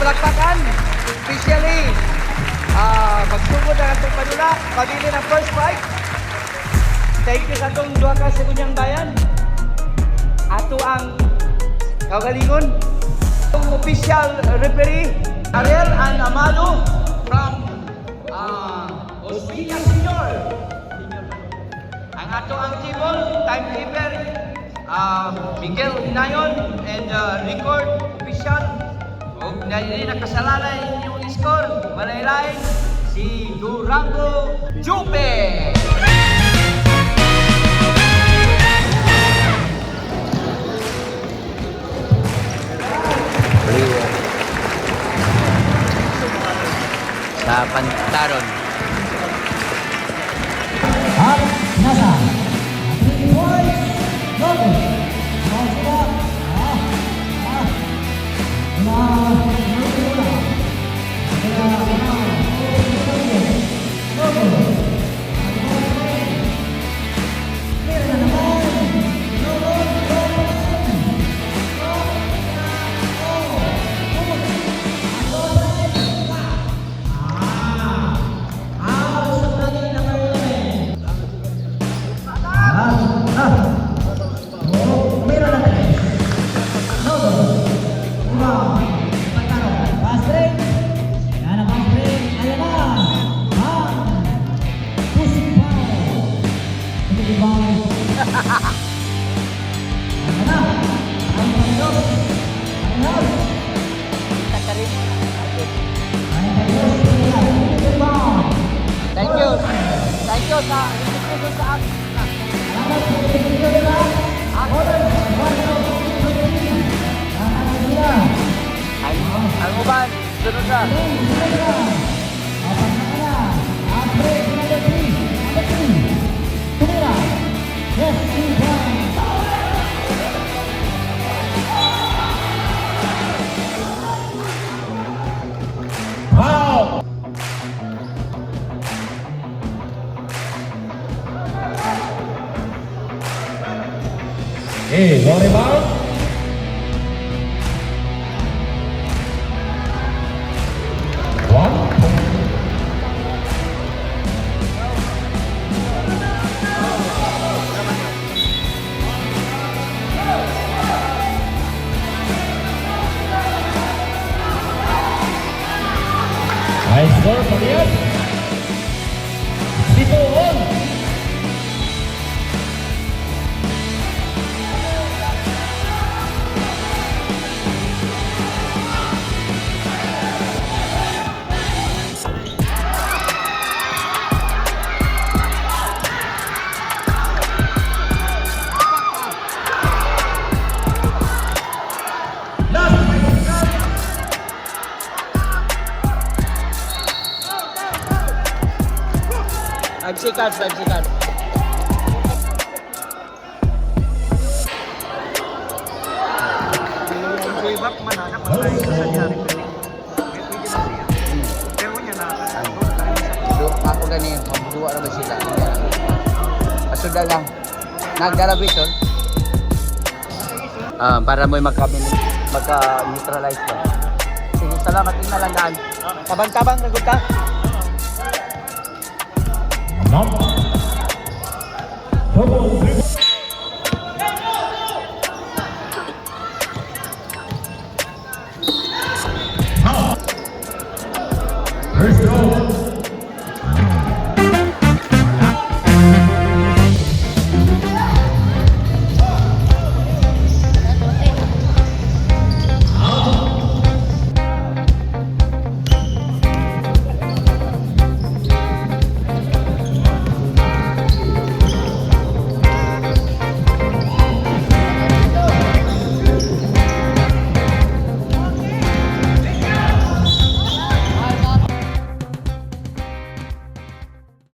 palakpakan. Especially, magsugod na itong padula. Pagili ng first fight. Thank you sa itong duha ka sa kunyang bayan. Ato ang kagalingon. Itong official referee, Ariel and Amado from Ospina Senior. Ang ato ang table, timekeeper, Miguel Hinayon and record official. O nakasalalay yung score, malaylain si Durango Jupe. Sa Pantaron. At nasa 3 points, Logo. Thank you sa invitation sa akin. Ang uban, sunod na. Wow! Hey, no rebound. Nice score from the end. Sito on. Sikat. Joy back man na patay sa nangyari. Pero niya na ako gani, magduwa na ba sila? Asuda lang. Nagdarabison. Para mo magka-neutralize ka. Sige, salamat din na lang daan. Tabang-tabang, nagot ka. Number